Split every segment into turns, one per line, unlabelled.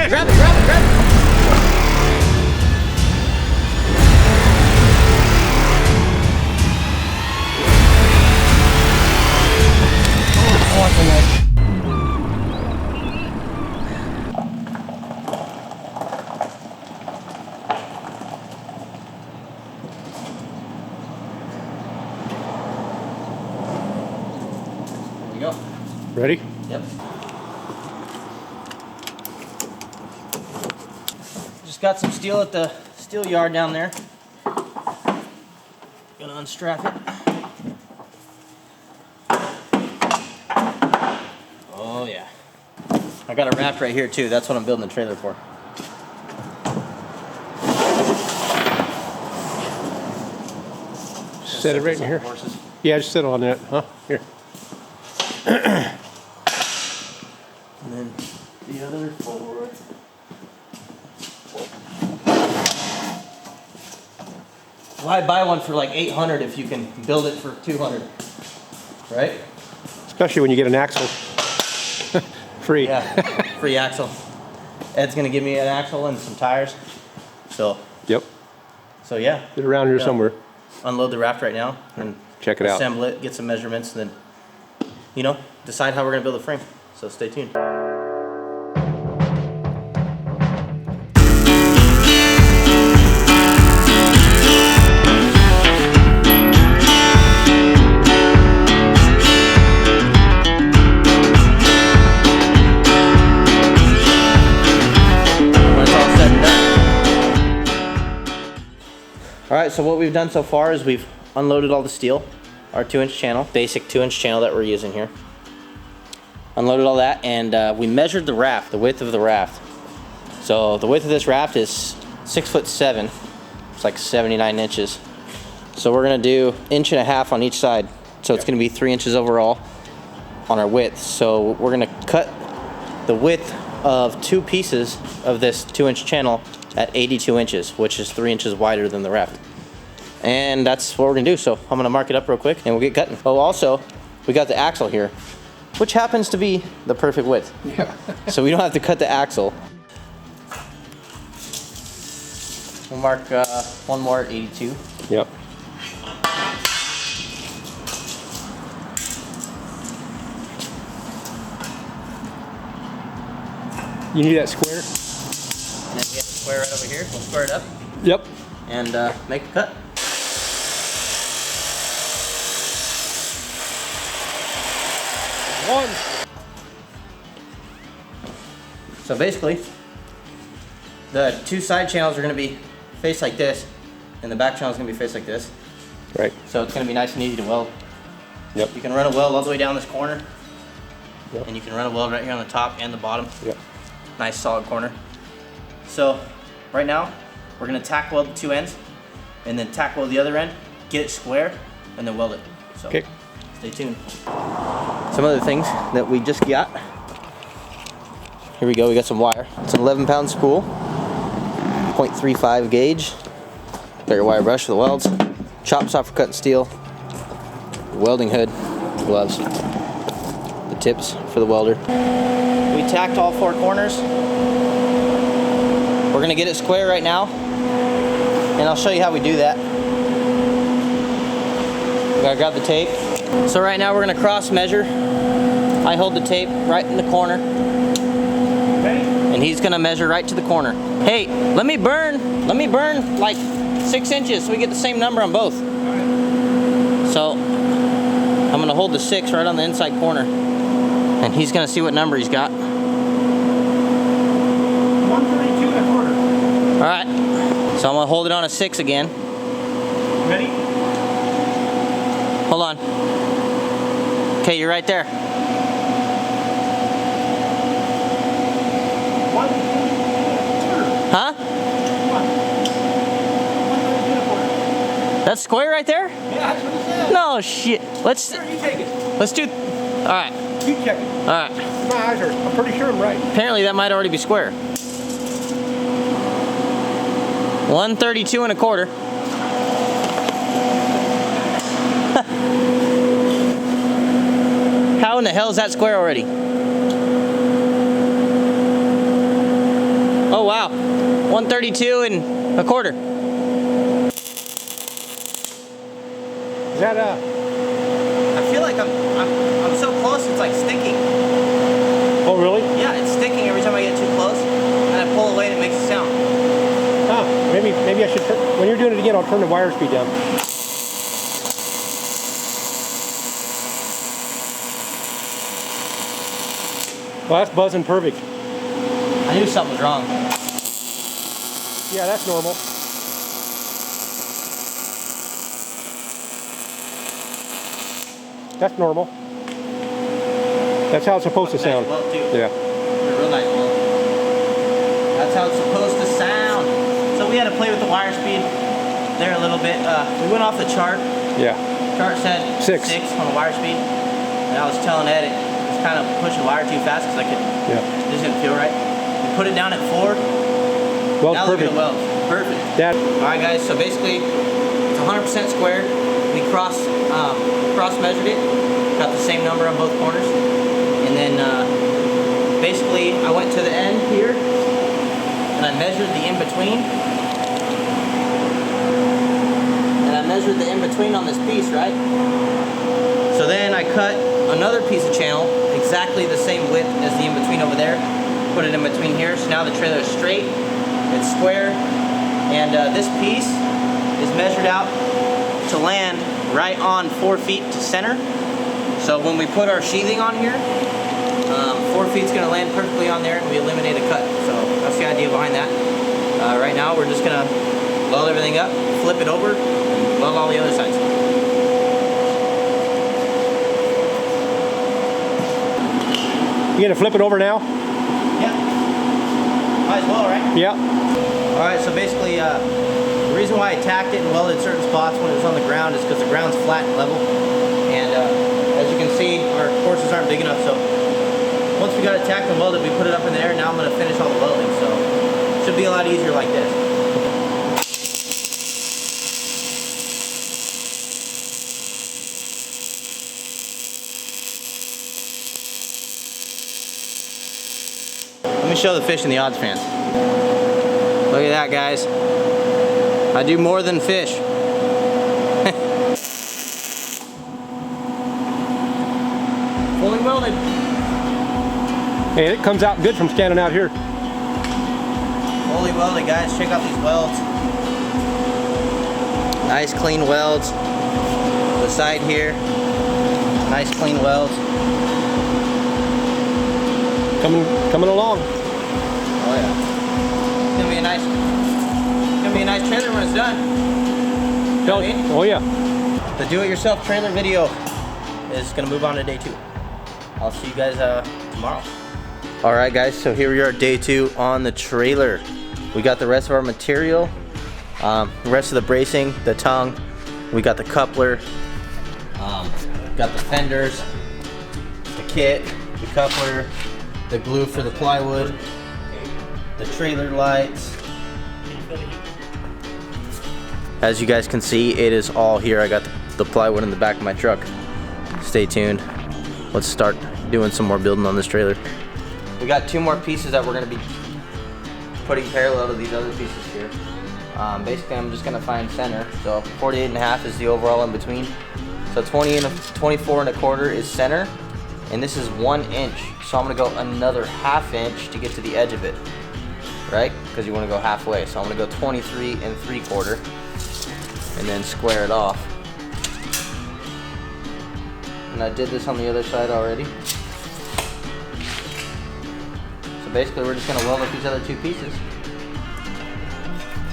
Grab it, grab it, grab it. There we go.
Ready?
Yep. Just got some steel at the steel yard down there. Gonna unstrap it. Oh yeah. I got a raft right here too. That's what I'm building the trailer for.
Set it right in here.
Horses.
Yeah, just sit on that. Huh? Here.
And then the other forward. Why buy one for like 800 if you can build it for 200, right?
Especially when you get an axle. Free.
Yeah, free axle. Ed's gonna give me an axle and some tires. So.
Yep.
So yeah.
Get around here somewhere.
Unload the raft right now and
check it out.
Assemble it, get some measurements, and then, you know, decide how we're gonna build a frame. So stay tuned. All right, so what we've done so far is we've unloaded all the steel, our 2-inch channel, basic 2-inch channel that we're using here. Unloaded all that, and we measured the raft, the width of the raft. So the width of this raft is 6'7". It's like 79 inches. So we're gonna do 1.5 inches on each side. So it's gonna be 3 inches overall on our width. So we're gonna cut the width of 2 pieces of this 2-inch channel at 82 inches, which is 3 inches wider than the raft. And that's what we're gonna do. So I'm gonna mark it up real quick and we'll get cutting. Oh, also, we got the axle here, which happens to be the perfect width.
Yeah.
So we don't have to cut the axle. We'll mark one more at 82.
Yep. You need that square?
And then we have the square right over here. We'll square it up.
Yep.
And make a cut.
One.
So basically, the 2 side channels are going to be faced like this, and the back channel is going to be faced like this.
Right.
So it's going to be nice and easy to weld.
Yep.
You can run a weld all the way down this corner,
Yep.
and you can run a weld right here on the top and the bottom.
Yep.
Nice solid corner. So right now, we're going to tack weld the 2 ends, and then tack weld the other end, get it square, and then weld it. So
Okay.
stay tuned. Some other things that we just got. Here we go, we got some wire. It's an 11-pound spool, 0.35 gauge. Got your wire brush for the welds, chop saw for cutting steel, welding hood, gloves, the tips for the welder. We tacked all 4 corners. We're gonna get it square right now, and I'll show you how we do that. We gotta grab the tape. So right now we're gonna cross measure. I hold the tape right in the corner, and he's gonna measure right to the corner. Hey, let me burn like 6 inches so we get the same number on both. So I'm gonna hold the 6 right on the inside corner, and he's gonna see what number he's got.
132 1/4.
All right, so I'm gonna hold it on a 6 again.
Ready?
Hold on. Okay, you're right there.
132
Huh?
132 1/4.
That's square right there?
Yeah, that's what it said.
No shit. Let's
Sure, you take it.
do. All right.
You check it.
All right.
My eyes are. I'm pretty sure I'm right.
Apparently that might already be square. 132 1/4. How in the hell is that square already? 132 and a quarter.
Is that
I feel like I'm so close, it's like sticking.
Oh, really?
Yeah, it's sticking every time I get too close, and I pull away and it makes a sound.
Huh, maybe I should turn, when you're doing it again, I'll turn the wire speed down. Well, that's buzzing perfect.
I knew something was wrong.
Yeah, that's normal. That's normal. That's how it's supposed to sound.
Nice weld too.
Yeah.
Real nice weld. That's how it's supposed to sound. So we had to play with the wire speed there a little bit. We went off the chart.
Yeah.
Chart said 6 on the wire speed, and I was telling Ed it was kind of pushing the wire too fast because I could.
Yeah.
It just didn't feel right. We put it down at 4.
Well,
now
perfect.
look at the weld. Perfect.
That.
All right, guys. So basically, it's 100% square. We cross measured it. Got the same number on both corners, and then basically I went to the end here and I measured the in between. Measured the in-between on this piece, right? So then I cut another piece of channel, exactly the same width as the in-between over there, put it in between here, so now the trailer is straight, it's square, and this piece is measured out to land right on 4 feet to center. So when we put our sheathing on here, 4 feet's gonna land perfectly on there and we eliminate a cut. So that's the idea behind that. Right now we're just gonna weld everything up, flip it over, and weld all the other sides.
You gonna flip it over now?
Yeah. Might as well, right?
Yeah.
Alright, so basically, the reason why I tacked it and welded certain spots when it was on the ground is because the ground's flat and level. And as you can see, our courses aren't big enough, so once we got it tacked and welded, we put it up in the air, and now I'm going to finish all the welding, so it should be a lot easier like this. Let me show the fish in the odds fans. Look at that, guys. I do more than fish. Fully welded.
Hey, it comes out good from standing out here.
Fully welded, guys. Check out these welds. Nice clean welds. The side here. Nice clean welds.
Coming along.
Oh yeah. It's gonna be a nice trailer when it's done. You know what I mean?
Oh yeah.
The do-it-yourself trailer video is gonna move on to day 2. I'll see you guys tomorrow. All right, guys. So here we are, day 2 on the trailer. We got the rest of our material, the rest of the bracing, the tongue. We got the coupler. Got the fenders, the kit, the coupler, the glue for the plywood, the trailer lights. As you guys can see, it is all here. I got the plywood in the back of my truck. Stay tuned. Let's start doing some more building on this trailer. We got 2 more pieces that we're going to be putting parallel to these other pieces here. Basically, I'm just going to find center. So 48.5 is the overall in between. So 24 1/4 is center, and this is 1 inch. So I'm going to go another 1/2 inch to get to the edge of it, right? Because you want to go halfway. So I'm going to go 23 3/4, and then square it off. And I did this on the other side already. So basically, we're just going to weld up these other 2 pieces,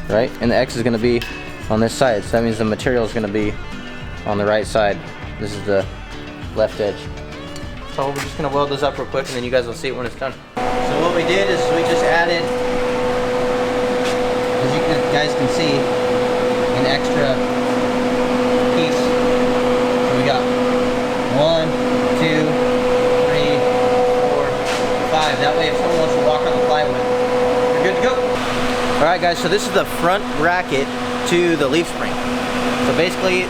right? And the X is going to be on this side. So that means the material is going to be on the right side. This is the left edge. So we're just gonna weld this up real quick, and then you guys will see it when it's done. So what we did is we just added, as you guys can see, an extra piece. So we got 1, 2, 3, 4, 5. That way if someone wants to walk on the plywood, you're good to go. All right, guys, so this is the front bracket to the leaf spring. So basically,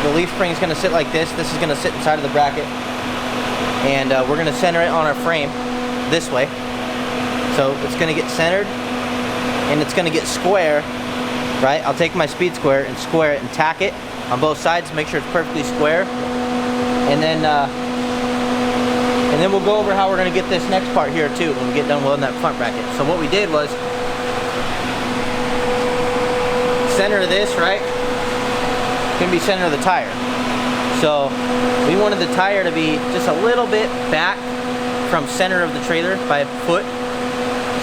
the leaf spring is going to sit like this. This is going to sit inside of the bracket. And we're going to center it on our frame this way. So it's going to get centered. and it's gonna get square, right? I'll take my speed square and square it and tack it on both sides, make sure it's perfectly square. And then we'll go over how we're gonna get this next part here too when we get done welding that front bracket. So what we did was, center of this, right? It's gonna be center of the tire. So we wanted the tire to be just a little bit back from center of the trailer by a foot,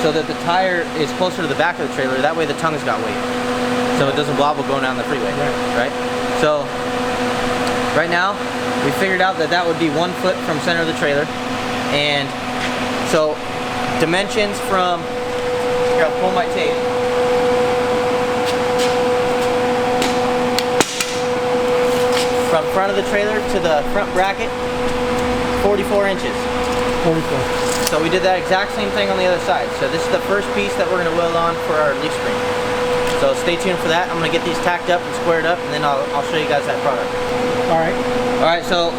so that the tire is closer to the back of the trailer. That way the tongue's got weight, so it doesn't wobble going down the freeway, right? So right now we figured out that that would be 1 foot from center of the trailer, and so dimensions from here. I'll pull my tape. From front of the trailer to the front bracket, 44 inches.
44.
So we did that exact same thing on the other side. So this is the first piece that we're going to weld on for our leaf spring. So stay tuned for that. I'm going to get these tacked up and squared up, and then I'll show you guys that product.
All right.
All right, so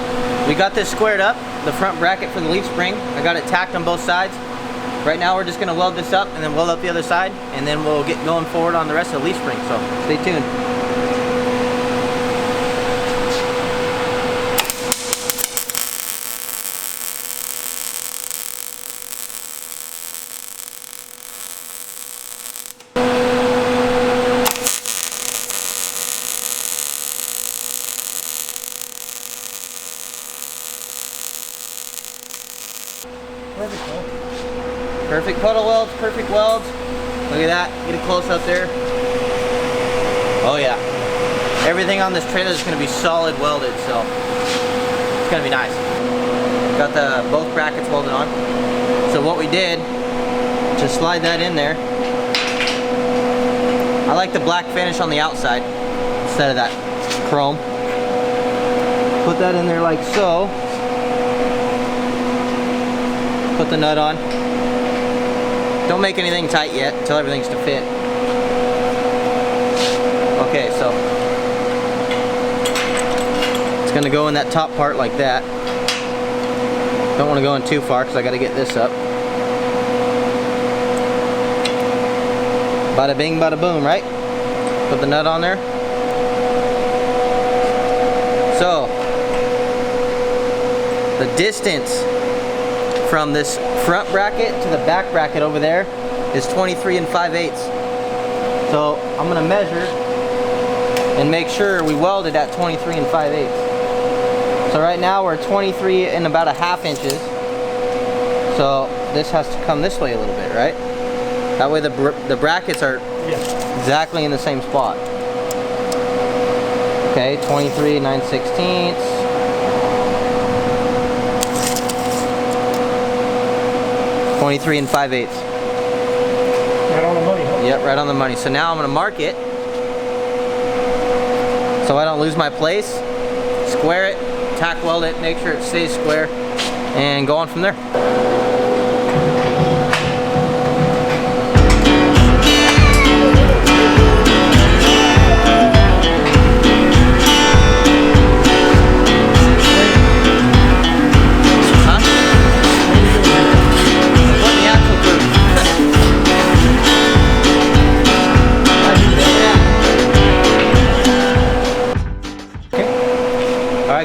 we got this squared up, the front bracket for the leaf spring. I got it tacked on both sides. Right now we're just going to weld this up and then weld up the other side, and then we'll get going forward on the rest of the leaf spring. So stay tuned. Perfect puddle welds, perfect welds. Look at that, get it close up there. Oh yeah. Everything on this trailer is gonna be solid welded, so it's gonna be nice. Got both brackets welded on. So what we did, just slide that in there. I like the black finish on the outside instead of that chrome. Put that in there like so. Put the nut on. Don't make anything tight yet until everything's to fit. Okay, so it's gonna go in that top part like that. Don't want to go in too far because I got to get this up. Bada bing, bada boom, right? Put the nut on there. So the distance from this front bracket to the back bracket over there is 23 5/8. So I'm gonna measure and make sure we weld it at 23 5/8. So right now we're 23 and about 1/2 inches. So this has to come this way a little bit, right? That way the brackets are exactly in the same spot. Okay, 23 9/16. 23 5/8.
Right on the money, huh?
Yep, right on the money. So now I'm gonna mark it so I don't lose my place. Square it, tack weld it, make sure it stays square, and go on from there.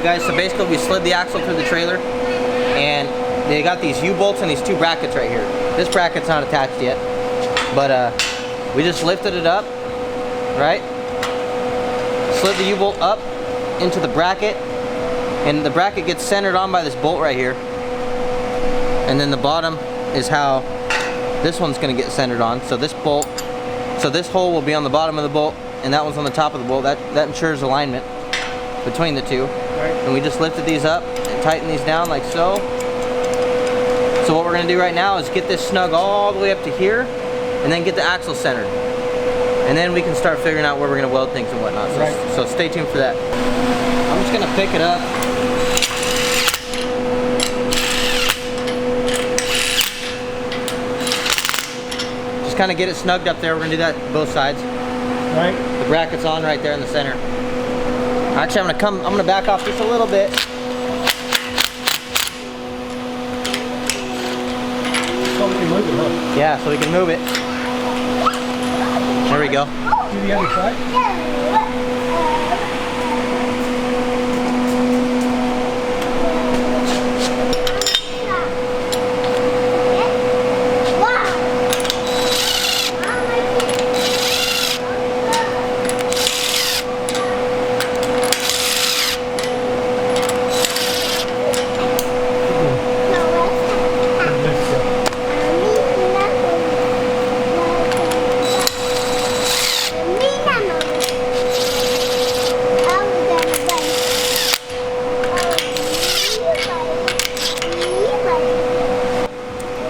Guys, so basically we slid the axle through the trailer, and they got these U-bolts and these 2 brackets right here. This bracket's not attached yet, but we just lifted it up, right? Slid the U-bolt up into the bracket, and the bracket gets centered on by this bolt right here, and then the bottom is how this one's going to get centered on. So this bolt, so this hole will be on the bottom of the bolt, and that one's on the top of the bolt. That ensures alignment between the two. And we just lifted these up and tightened these down like so. So what we're going to do right now is get this snug all the way up to here, and then get the axle centered. And then we can start figuring out where we're going to weld things and whatnot. So stay tuned for that. I'm just going to pick it up. Just kind of get it snugged up there. We're going to do that both sides.
Right.
The bracket's on right there in the center. Actually, I'm gonna back off just a little bit.
So we can move it, huh?
Yeah, so we can move it. There we go.
Do the other side.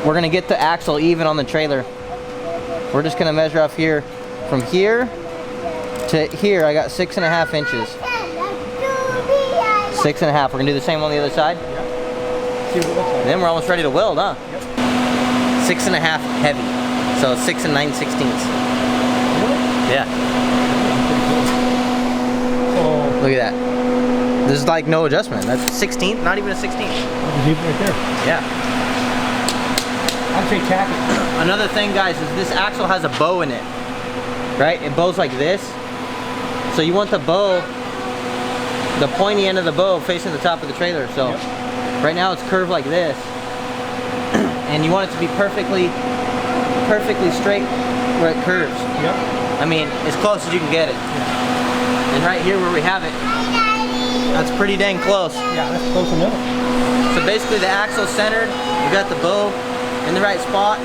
We're gonna get the axle even on the trailer. We're just gonna measure off here. From here to here, I got 6.5 inches. 6.5. We're gonna do the same on the other side.
See what it looks like.
Then we're almost ready to weld, huh?
Yep.
6.5 heavy. So 6 9/16. Yeah.
Oh,
Look at that. This is like no adjustment. That's 16th, not even a 16th.
deep right there.
Yeah.
I'd say tack it.
Another thing, guys, is this axle has a bow in it. Right? It bows like this. So you want the bow, the pointy end of the bow facing the top of the trailer. So right now it's curved like this. And you want it to be perfectly straight where it curves.
Yep.
I mean, as close as you can get it. And right here where we have it, that's pretty dang close.
Yeah, that's close enough.
So basically the axle's centered, we got the bow in the right spot.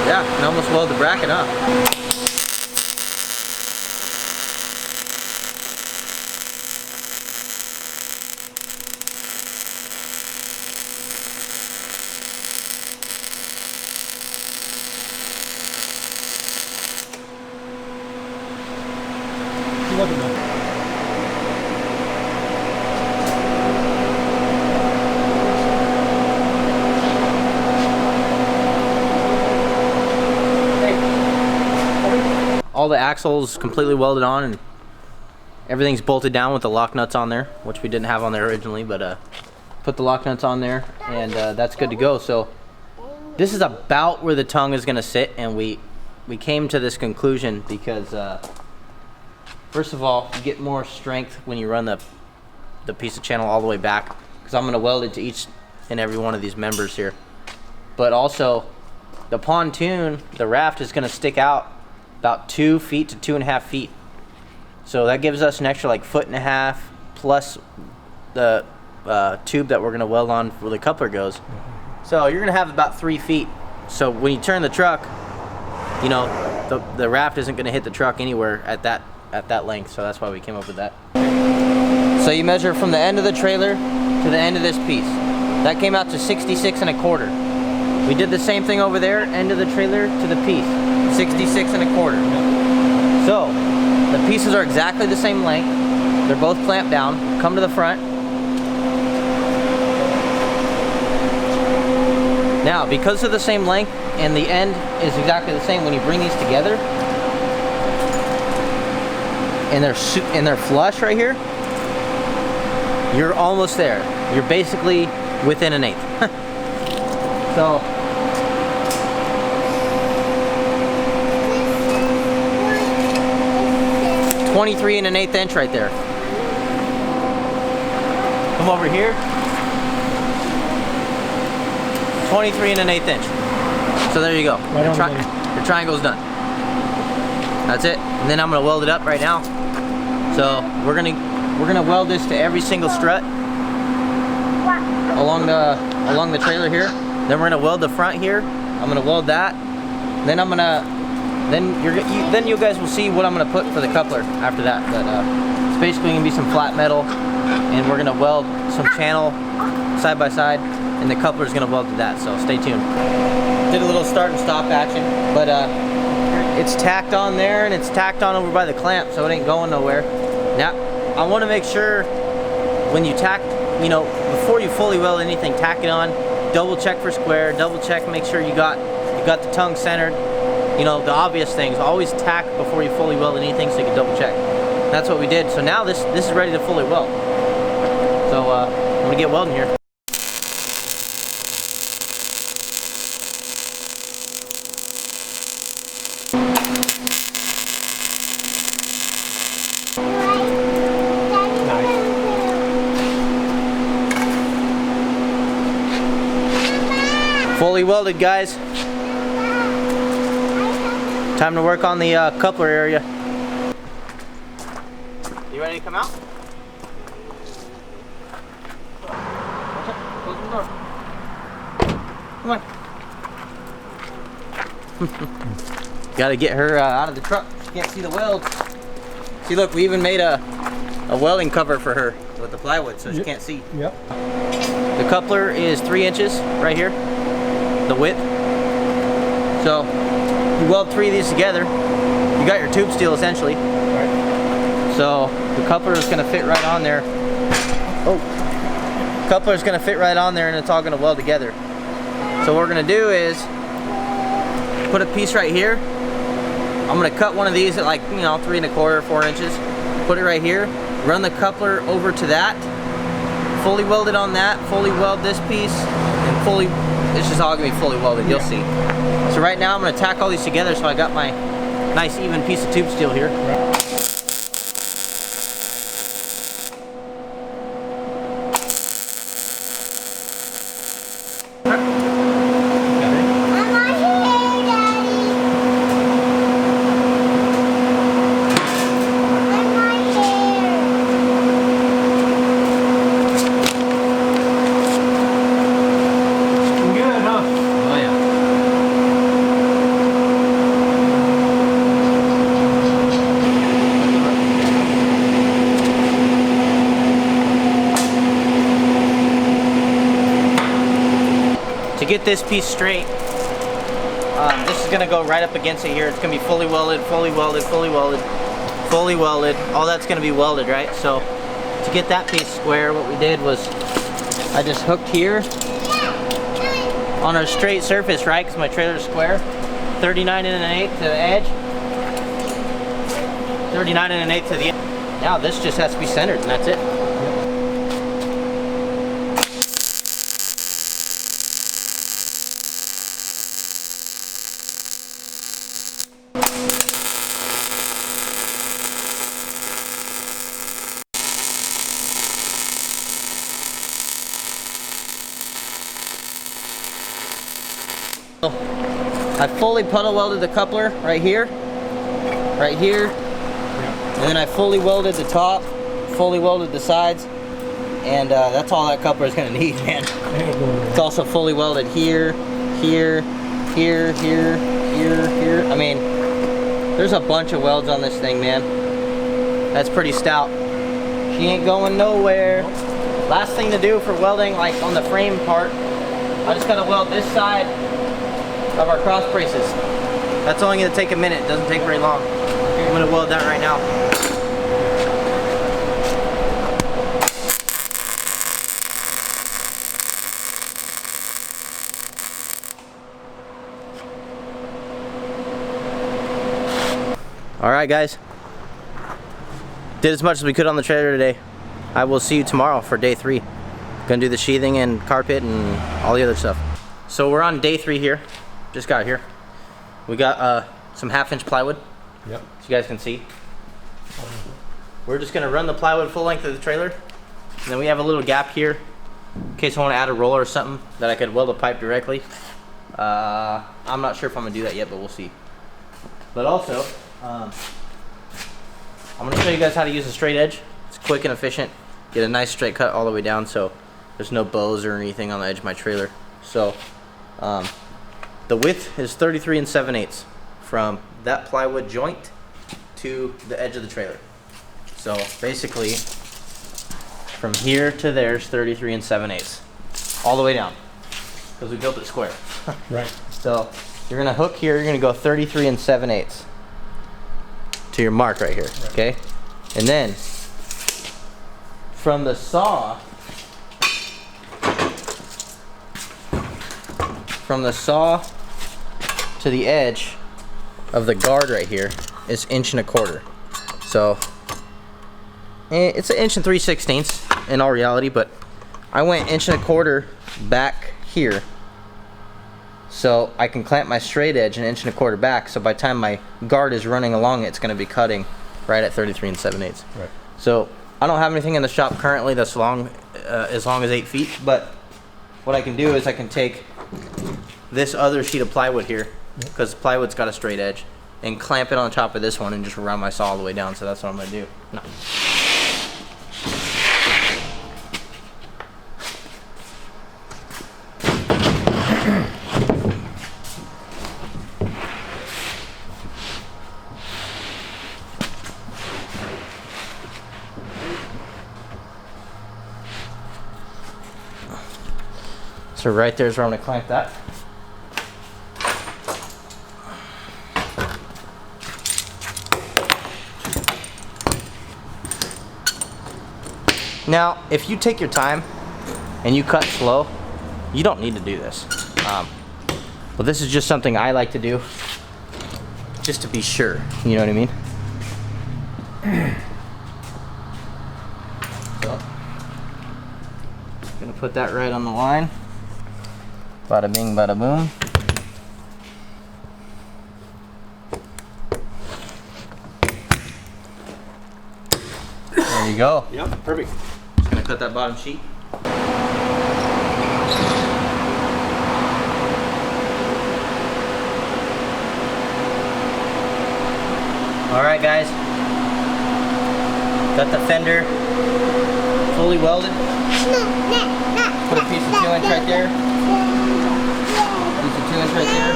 Yeah, and almost weld the bracket up.
Look at that.
All the axles completely welded on and everything's bolted down with the lock nuts on there, which we didn't have on there originally, but put the lock nuts on there and that's good to go. So this is about where the tongue is gonna sit, and we came to this conclusion because first of all, you get more strength when you run the piece of channel all the way back, because I'm gonna weld it to each and every one of these members here. But also the pontoon, the raft is gonna stick out about 2 feet to 2.5 feet. So that gives us an extra like 1.5 feet plus the tube that we're gonna weld on where the coupler goes. So you're gonna have about 3 feet. So when you turn the truck, you know, the raft isn't gonna hit the truck anywhere at that length. So that's why we came up with that. So you measure from the end of the trailer to the end of this piece. That came out to 66.25. We did the same thing over there, end of the trailer to the piece, 66.25. So the pieces are exactly the same length. They're both clamped down. Come to the front. Now, because of the same length and the end is exactly the same, when you bring these together and they're flush right here, you're almost there. You're basically within 1/8. So 23 1/8 inch right there. Come over here. 23 1/8 inch. So there you go.
Right
your,
on
your triangle's done. That's it. And then I'm gonna weld it up right now. So we're gonna weld this to every single strut along the trailer here. Then we're gonna weld the front here. I'm gonna weld that. Then then you guys will see what I'm gonna put for the coupler after that. But it's basically gonna be some flat metal, and we're gonna weld some channel side by side, and the coupler is gonna weld to that. So stay tuned. Did a little start and stop action, but it's tacked on there and it's tacked on over by the clamp, so it ain't going nowhere. Now I want to make sure when you tack, you know, before you fully weld anything, tack it on. Double check for square. Double check, make sure you got the tongue centered. You know, the obvious things. Always tack before you fully weld anything, so you can double check. That's what we did. So now this is ready to fully weld. So I'm gonna get welding here. Fully welded, guys. Time to work on the coupler area. You ready to come out? Close the door. Come on. Gotta get her out of the truck. She can't see the welds. See, look, we even made a welding cover for her with the plywood so she can't see.
Yep.
The coupler is 3 inches right here, the width. So you weld 3 of these together, you got your tube steel essentially.
Right.
So the coupler is gonna fit right on there. Oh, coupler is gonna fit right on there, and it's all gonna weld together. So what we're gonna do is put a piece right here. I'm gonna cut one of these at like, 3 1/4, 4 inches. Put it right here. Run the coupler over to that. Fully weld it on that. Fully weld this piece, and fully. It's just all gonna be fully welded. You'll see. So right now I'm gonna tack all these together. So I got my nice even piece of tube steel here. To get this piece straight, this is gonna go right up against it here. It's gonna be fully welded, fully welded, fully welded, fully welded. All that's gonna be welded, right? So to get that piece square, what we did was I just hooked here on a straight surface, right? Because my trailer's square. 39 1/8 to the edge. 39 1/8 to the edge. Now this just has to be centered, and that's it. I fully puddle welded the coupler right here, and then I fully welded the top, fully welded the sides, and that's all that coupler is going to need, man. It's also fully welded here, here, here, here, here, here. I mean, there's a bunch of welds on this thing, man. That's pretty stout. She ain't going nowhere. Last thing to do for welding, like on the frame part, I just gotta weld this side of our cross braces. That's only gonna take a minute. It doesn't take very long. I'm gonna weld that right now. All right, guys. Did as much as we could on the trailer today. I will see you tomorrow for day 3. Gonna do the sheathing and carpet and all the other stuff. So we're on day 3 here. Just got here. We got some 1/2-inch plywood.
Yep.
So you guys can see. We're just gonna run the plywood full length of the trailer. And then we have a little gap here in case I want to add a roller or something that I could weld a pipe directly. I'm not sure if I'm gonna do that yet, but we'll see. But also, I'm gonna show you guys how to use a straight edge. It's quick and efficient. Get a nice straight cut all the way down so there's no bows or anything on the edge of my trailer. So the width is 33 7/8 from that plywood joint to the edge of the trailer. So basically from here to there is 33 7/8 all the way down because we built it square.
Right.
So you're gonna hook here, you're gonna go 33 7/8 to your mark right here, okay? And then from the saw to the edge of the guard right here is 1.25 inches. So it's 1 3/16 inches in all reality, but I went 1.25 inches back here so I can clamp my straight edge 1.25 inches back, so by the time my guard is running along it, it's going to be cutting right at 33 7/8.
Right.
So I don't have anything in the shop currently that's as long as 8 feet, but what I can do is I can take this other sheet of plywood here, because plywood's got a straight edge, and clamp it on top of this one and just run my saw all the way down. So that's what I'm gonna do. No. So right there's where I'm gonna clamp that. Now, if you take your time and you cut slow, you don't need to do this. But this is just something I like to do, just to be sure. You know what I mean? So, gonna put that right on the line. Bada bing, bada boom. There you go.
Yep, perfect.
Just gonna cut that bottom sheet. All right, guys. Got the fender fully welded. Put a piece of 2-inch right there. Piece of 2-inch right there.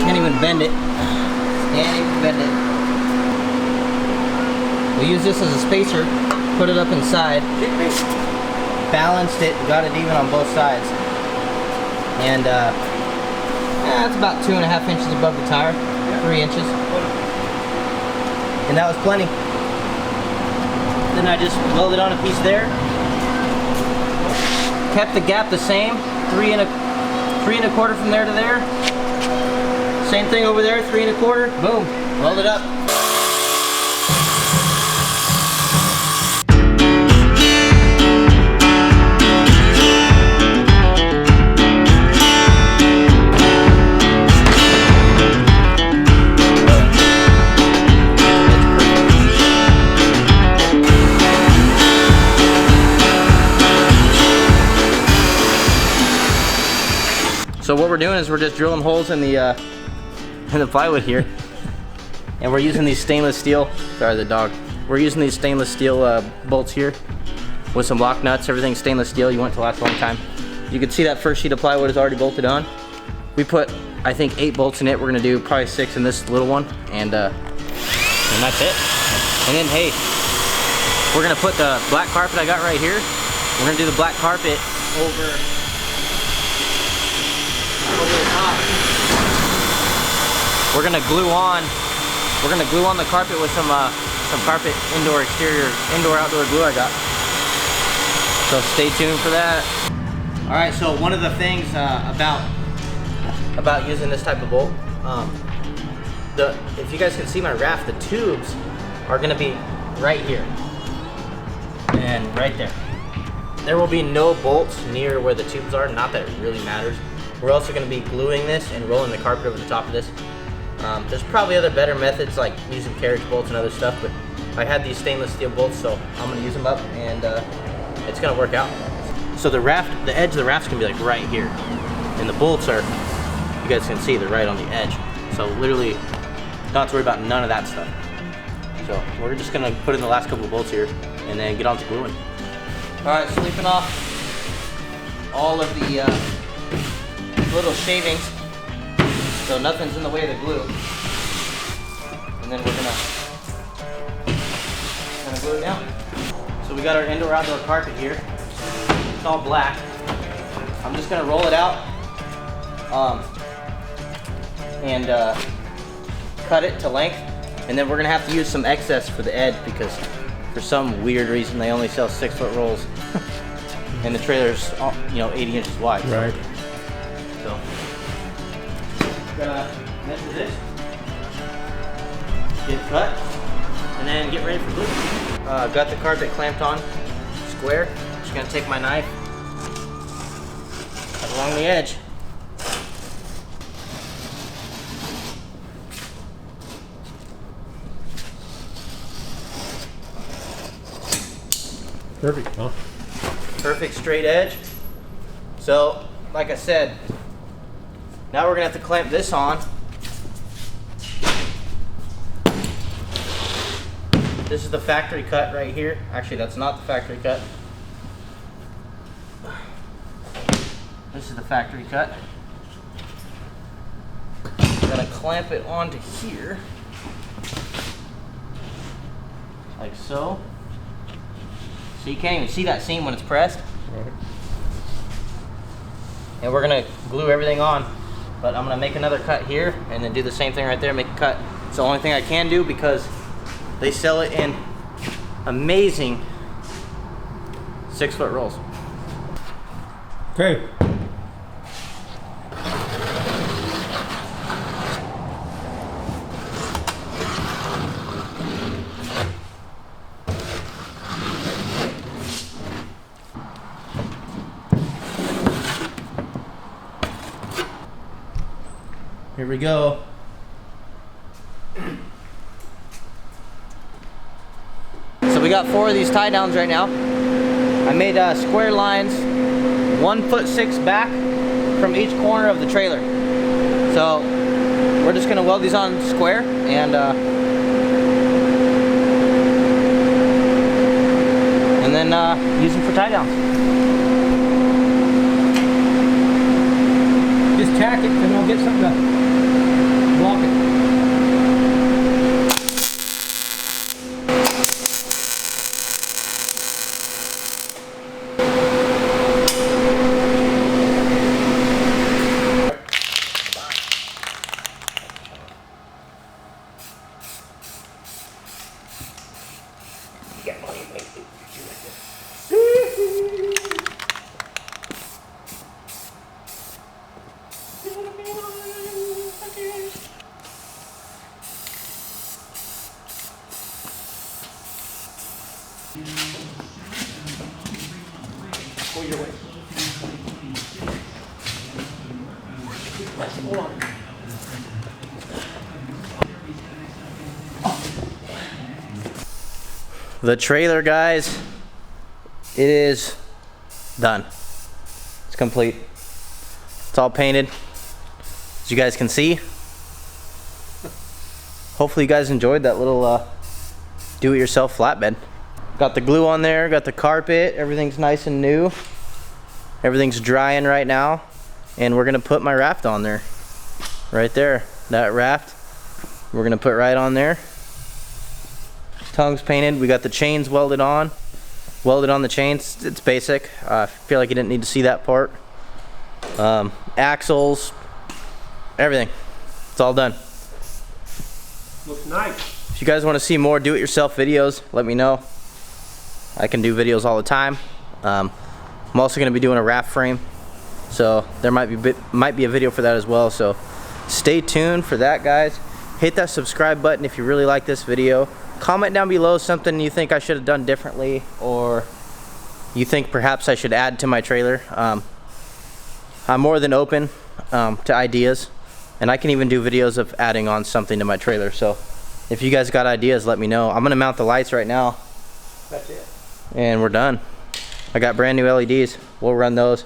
Can't even bend it. Can't even bend it. We use this as a spacer. Put it up inside. Balanced it. Got it even on both sides. And it's about 2.5 inches above the tire. 3 inches. And that was plenty. Then I just welded on a piece there. Kept the gap the same, 3 1/4 from there to there. Same thing over there, 3 1/4. Boom, welded up. So what we're doing is we're just drilling holes in the plywood here, and we're using these stainless steel. Sorry, the dog. We're using these stainless steel bolts here with some lock nuts. Everything's stainless steel. You want it to last a long time. You can see that first sheet of plywood is already bolted on. We put, I think, 8 bolts in it. We're gonna do probably 6 in this little one, and that's it. And then hey, we're gonna put the black carpet I got right here. We're gonna do the black carpet over the top. We're gonna glue on the carpet with some carpet indoor outdoor glue I got. So stay tuned for that. All right, so one of the things about using this type of bolt, if you guys can see my raft, the tubes are gonna be right here and right there. There will be no bolts near where the tubes are, not that it really matters. We're also going to be gluing this and rolling the carpet over the top of this. There's probably other better methods like using carriage bolts and other stuff, but I had these stainless steel bolts, so I'm going to use them up, and it's going to work out. So the edge of the raft's going to be like right here, and the bolts are, you guys can see, they're right on the edge. So literally, don't have to worry about none of that stuff. So we're just going to put in the last couple of bolts here, and then get on to gluing. All right, sweeping off all of the little shavings, so nothing's in the way of the glue. And then we're gonna glue it down. So we got our indoor-outdoor carpet here. It's all black. I'm just gonna roll it out and cut it to length. And then we're gonna have to use some excess for the edge because for some weird reason they only sell 6-foot rolls, and the trailer's 80 inches wide.
Right.
So, gonna measure this, get cut, and then get ready for glue. Got the carpet clamped on square. Just gonna take my knife, cut along the edge.
Perfect, huh?
Perfect straight edge. So like I said, now we're gonna have to clamp this on. This is the factory cut right here. Actually, that's not the factory cut. This is the factory cut. We're gonna clamp it onto here, like so. So you can't even see that seam when it's pressed. And we're gonna glue everything on. But I'm gonna make another cut here and then do the same thing right there, make a cut. It's the only thing I can do because they sell it in amazing 6-foot rolls.
Okay.
Here we go. So we got 4 of these tie downs right now. I made square lines 1'6" back from each corner of the trailer. So we're just gonna weld these on square and then use them for tie downs.
Just tack it and I'll get something to block it.
Go your way. Hold on. The trailer, guys, it is done. It's complete. It's all painted, as you guys can see. Hopefully you guys enjoyed that little do-it-yourself flatbed. Got the glue on there, got the carpet, everything's nice and new. Everything's drying right now, and we're gonna put my raft on there. Right there, that raft, we're gonna put right on there. Tongues painted, we got the chains welded on the chains. It's basic. I feel like you didn't need to see that part. Axles, everything, it's all done.
Looks nice.
If you guys want to see more do-it-yourself videos, let me know. I can do videos all the time. I'm also going to be doing a raft frame, so there might be a video for that as well. So stay tuned for that, guys. Hit that subscribe button if you really like this video. Comment down below something you think I should have done differently, or you think perhaps I should add to my trailer. I'm more than open to ideas, and I can even do videos of adding on something to my trailer. So if you guys got ideas, let me know. I'm gonna mount the lights right now.
That's it.
And we're done. I got brand new LEDs. We'll run those.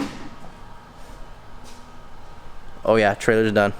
Oh yeah, trailer's done.